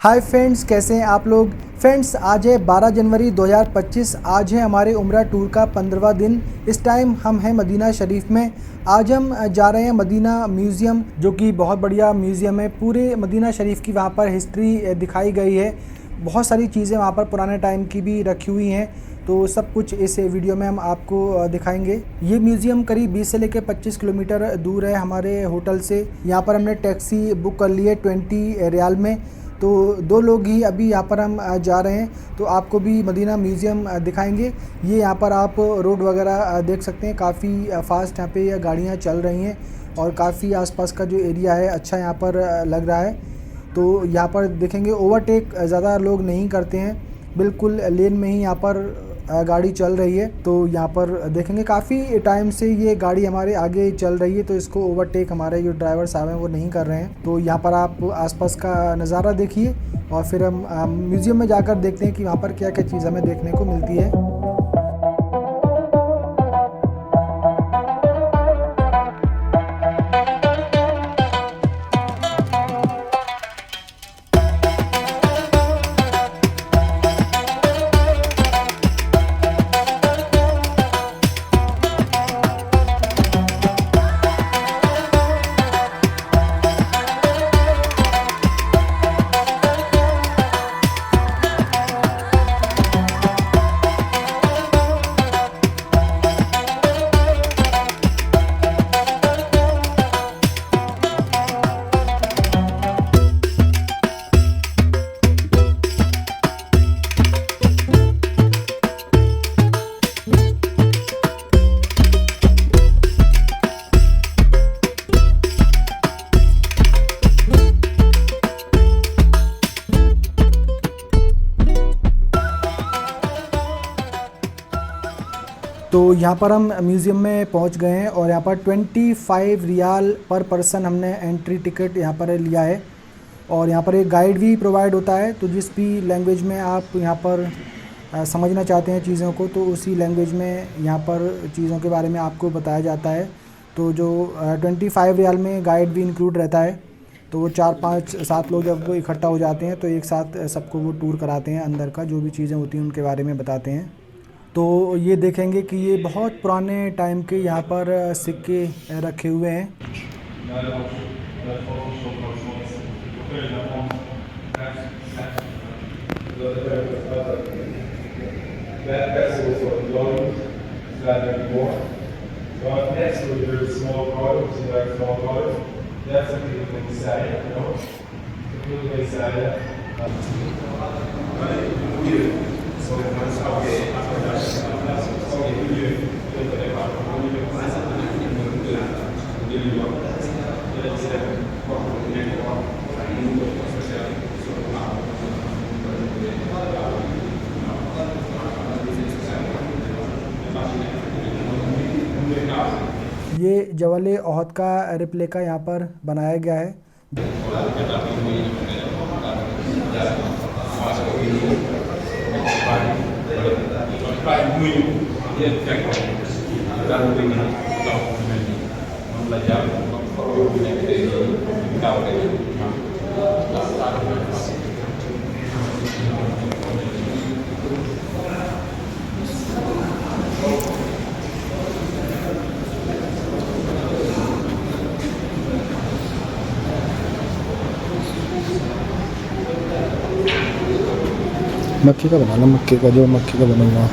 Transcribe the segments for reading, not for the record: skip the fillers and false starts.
Hi friends, कैसे हैं आप लोग। फ्रेंड्स, आज है 12 जनवरी 2025। आज है हमारे उम्रा टूर का 15वां दिन। इस टाइम हम हैं मदीना शरीफ में। आज हम जा रहे हैं मदीना म्यूज़ियम, जो कि बहुत बढ़िया म्यूज़ियम है। पूरे मदीना शरीफ की वहाँ पर हिस्ट्री दिखाई गई है। बहुत सारी चीज़ें वहाँ पर पुराने टाइम की भी रखी हुई हैं, तो सब कुछ इस वीडियो में हम आपको दिखाएंगे। ये म्यूज़ियम करीब 20 से लेकर 25 किलोमीटर दूर है हमारे होटल से। यहाँ पर हमने टैक्सी बुक कर ली है 20 रियाल में। तो 2 लोग ही अभी यहाँ पर हम जा रहे हैं, तो आपको भी मदीना म्यूज़ियम दिखाएंगे। ये यहाँ पर आप रोड वगैरह देख सकते हैं, काफ़ी फ़ास्ट यहाँ पे गाड़ियाँ चल रही हैं और काफ़ी आसपास का जो एरिया है अच्छा यहाँ पर लग रहा है। तो यहाँ पर देखेंगे ओवरटेक ज़्यादा लोग नहीं करते हैं, बिल्कुल लेन में ही यहाँ पर गाड़ी चल रही है। तो यहाँ पर देखेंगे काफ़ी टाइम से ये गाड़ी हमारे आगे चल रही है, तो इसको ओवरटेक हमारे जो ड्राइवर साहब हैं वो नहीं कर रहे हैं। तो यहाँ पर आप आसपास का नज़ारा देखिए और फिर हम म्यूज़ियम में जाकर देखते हैं कि वहाँ पर क्या क्या चीज़ हमें देखने को मिलती है। तो यहाँ पर हम म्यूज़ियम में पहुँच गए हैं और यहाँ पर 25 रियाल पर पर्सन हमने एंट्री टिकट यहाँ पर लिया है। और यहाँ पर एक गाइड भी प्रोवाइड होता है, तो जिस भी लैंग्वेज में आप यहाँ पर समझना चाहते हैं चीज़ों को, तो उसी लैंग्वेज में यहाँ पर चीज़ों के बारे में आपको बताया जाता है। तो जो 25 रियाल में गाइड भी इंक्लूड रहता है, तो वो 4-5-7 लोग जब इकट्ठा हो जाते हैं तो एक साथ सबको वो टूर कराते हैं, अंदर का जो भी चीज़ें होती हैं उनके बारे में बताते हैं। तो ये देखेंगे कि ये बहुत पुराने टाइम के यहाँ पर सिक्के रखे हुए हैं। ये जबल ओहद का रेप्लिका यहाँ पर बनाया गया है। मक्के का बनाना, मक्के का जो मक्के का बना हुआ।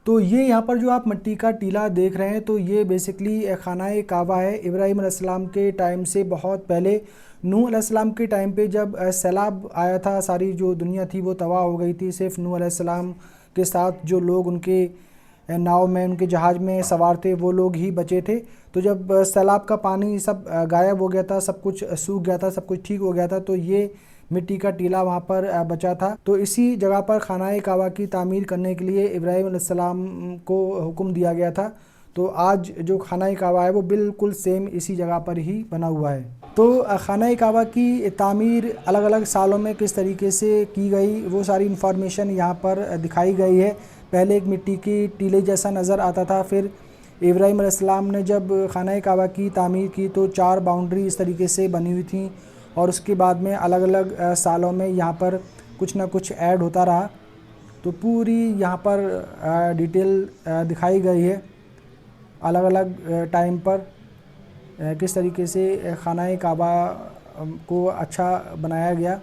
तो ये यहाँ पर जो आप मिट्टी का टीला देख रहे हैं, तो ये बेसिकली खाना काबा है। इब्राहिम अलैहिस्सलाम के टाइम से बहुत पहले, नूह अलैहिस्सलाम के टाइम पे जब सैलाब आया था, सारी जो दुनिया थी वो तबाह हो गई थी। सिर्फ नूह अलैहिस्सलाम के साथ जो लोग उनके नाव में, उनके जहाज़ में सवार थे, वो लोग ही बचे थे। तो जब सैलाब का पानी सब गायब हो गया था, सब कुछ सूख गया था, सब कुछ ठीक हो गया था, तो ये मिट्टी का टीला वहाँ पर बचा था। तो इसी जगह पर खानाए काबा की तामीर करने के लिए इब्राहीम अलैहिस्सलाम को हुक्म दिया गया था। तो आज जो खानाए काबा है वो बिल्कुल सेम इसी जगह पर ही बना हुआ है। तो खानाए काबा की तामीर अलग अलग सालों में किस तरीके से की गई वो सारी इन्फॉर्मेशन यहाँ पर दिखाई गई है। पहले एक मिट्टी की टीले जैसा नज़र आता था, फिर इब्राहीम अलैहिस्सलाम ने जब खानाए काबा की तामीर की तो 4 बाउंड्री इस तरीके से बनी हुई थी, और उसके बाद में अलग अलग सालों में यहाँ पर कुछ ना कुछ ऐड होता रहा। तो पूरी यहाँ पर डिटेल दिखाई गई है अलग अलग टाइम पर किस तरीके से खानाए काबा को अच्छा बनाया गया।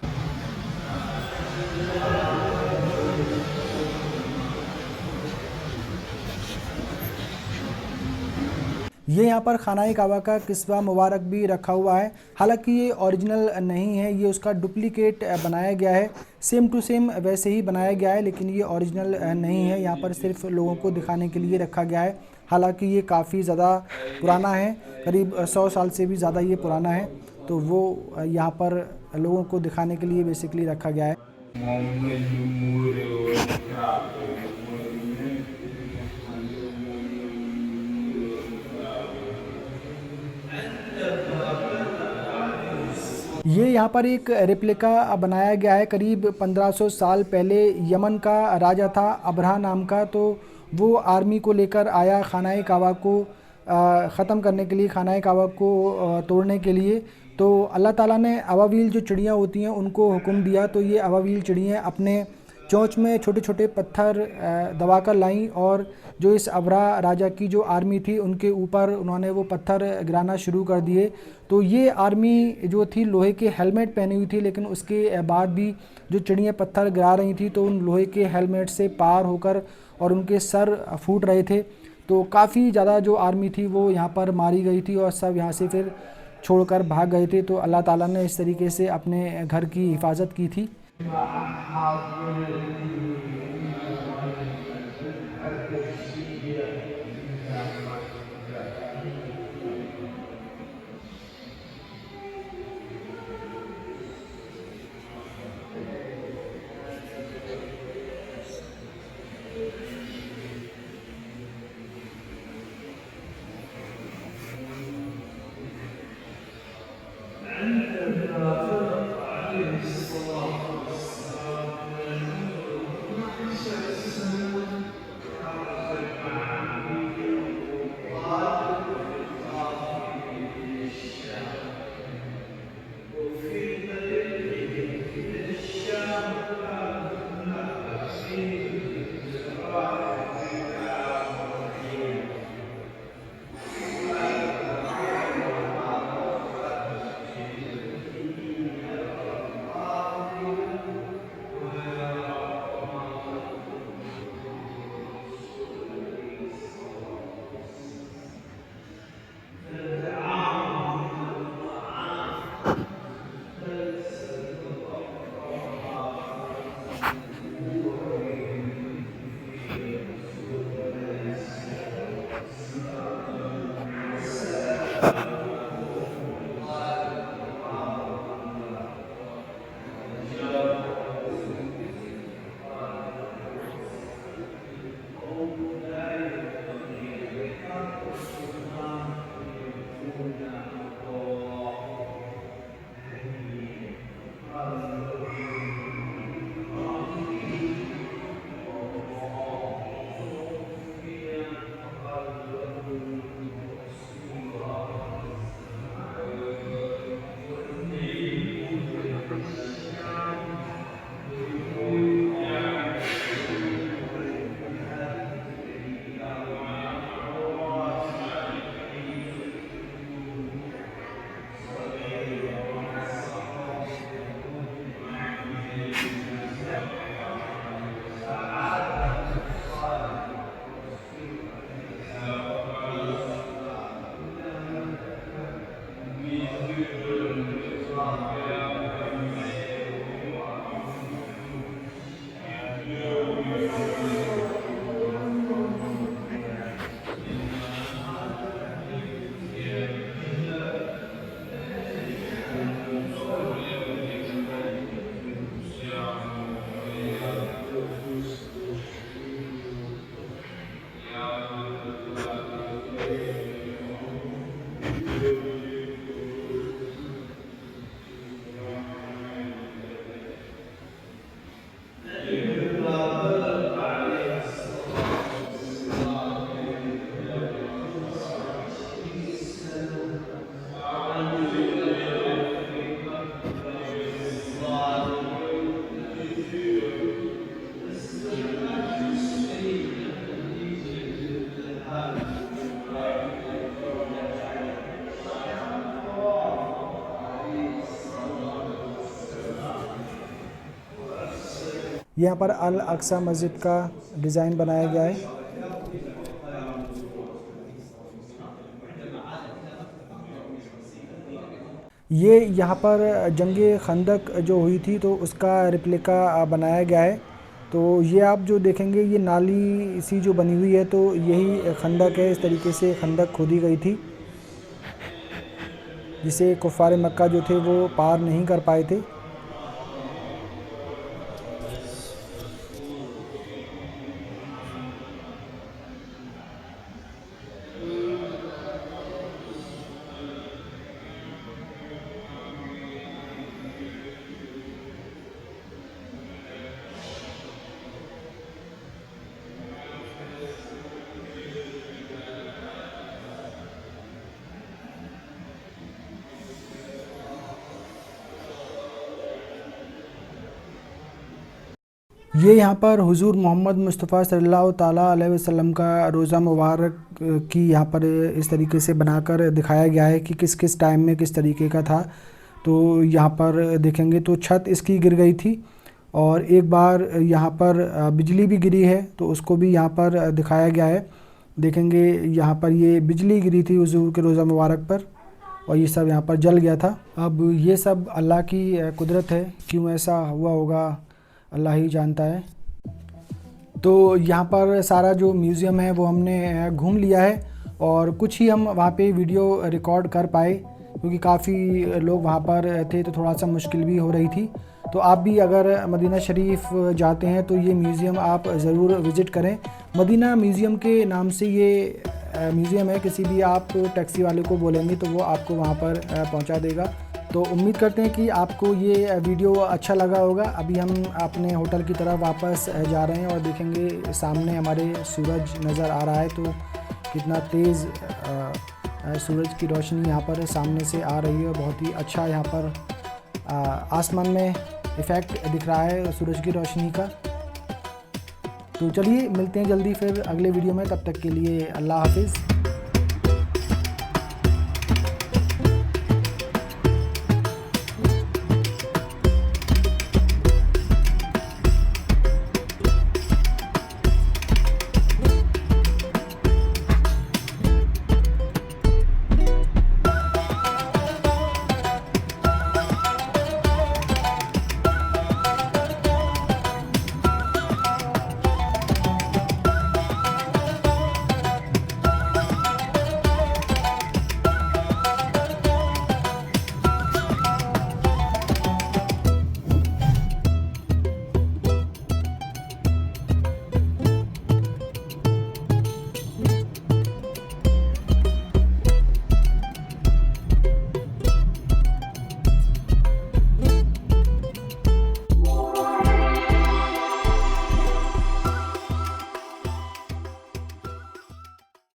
ये यहाँ पर खानाए काबा का किस्वा मुबारक भी रखा हुआ है। हालांकि ये ओरिजिनल नहीं है, ये उसका डुप्लीकेट बनाया गया है। सेम टू सेम वैसे ही बनाया गया है, लेकिन ये ओरिजिनल नहीं है। यहाँ पर सिर्फ लोगों को दिखाने के लिए रखा गया है। हालांकि ये काफ़ी ज़्यादा पुराना है, करीब 100 साल से भी ज़्यादा ये पुराना है। तो वो यहाँ पर लोगों को दिखाने के लिए बेसिकली रखा गया है। ये यहाँ पर एक रेप्लिका बनाया गया है। करीब 1500 साल पहले यमन का राजा था अबरहा नाम का, तो वो आर्मी को लेकर आया खानाए काबा को ख़त्म करने के लिए, खानाए काबा को तोड़ने के लिए। तो अल्लाह ताला ने अबाबील जो चिड़ियाँ होती हैं उनको हुक्म दिया, तो ये अबाबील चिड़ियाँ अपने चोंच में छोटे छोटे पत्थर दबाकर लाईं, और जो इस अबरहा राजा की जो आर्मी थी उनके ऊपर उन्होंने वो पत्थर गिराना शुरू कर दिए। तो ये आर्मी जो थी लोहे के हेलमेट पहनी हुई थी, लेकिन उसके बाद भी जो चिड़ियाँ पत्थर गिरा रही थी तो उन लोहे के हेलमेट से पार होकर और उनके सर फूट रहे थे। तो काफ़ी ज़्यादा जो आर्मी थी वो यहाँ पर मारी गई थी और सब यहाँ से फिर छोड़कर भाग गए थे। तो अल्लाह ताला ने इस तरीके से अपने घर की हिफाजत की थी। यहाँ पर अल अक्सा मस्जिद का डिज़ाइन बनाया गया है। ये यहाँ पर जंगे खंदक जो हुई थी तो उसका रेप्लिका बनाया गया है। तो ये आप जो देखेंगे ये नाली सी जो बनी हुई है तो यही खंदक है। इस तरीके से खंदक खोदी गई थी जिसे कुफ़ार मक्का जो थे वो पार नहीं कर पाए थे। ये यहाँ पर हुज़ूर मोहम्मद मुस्तफ़ा सल्लल्लाहु ताला अलैहि वसल्लम का रोज़ा मुबारक की यहाँ पर इस तरीके से बनाकर दिखाया गया है कि किस किस टाइम में किस तरीके का था। तो यहाँ पर देखेंगे तो छत इसकी गिर गई थी और एक बार यहाँ पर बिजली भी गिरी है तो उसको भी यहाँ पर दिखाया गया है। देखेंगे यहाँ पर ये बिजली गिरी थी हुज़ूर के रोज़ा मुबारक पर और ये सब यहाँ पर जल गया था। अब ये सब अल्लाह की कुदरत है, क्यों ऐसा हुआ होगा अल्लाह ही जानता है। तो यहाँ पर सारा जो म्यूज़ियम है वो हमने घूम लिया है और कुछ ही हम वहाँ पे वीडियो रिकॉर्ड कर पाए क्योंकि काफ़ी लोग वहाँ पर थे तो थोड़ा सा मुश्किल भी हो रही थी। तो आप भी अगर मदीना शरीफ जाते हैं तो ये म्यूज़ियम आप ज़रूर विज़िट करें। मदीना म्यूज़ियम के नाम से ये म्यूज़ियम है। किसी भी आप टैक्सी वाले को बोलेंगे तो वो आपको वहाँ पर पहुँचा देगा। तो उम्मीद करते हैं कि आपको ये वीडियो अच्छा लगा होगा। अभी हम अपने होटल की तरफ वापस जा रहे हैं और देखेंगे सामने हमारे सूरज नज़र आ रहा है। तो कितना तेज़ सूरज की रोशनी यहाँ पर सामने से आ रही है। बहुत ही अच्छा यहाँ पर आसमान में इफ़ेक्ट दिख रहा है सूरज की रोशनी का। तो चलिए मिलते हैं जल्दी फिर अगले वीडियो में। तब तक के लिए अल्लाह हाफिज़।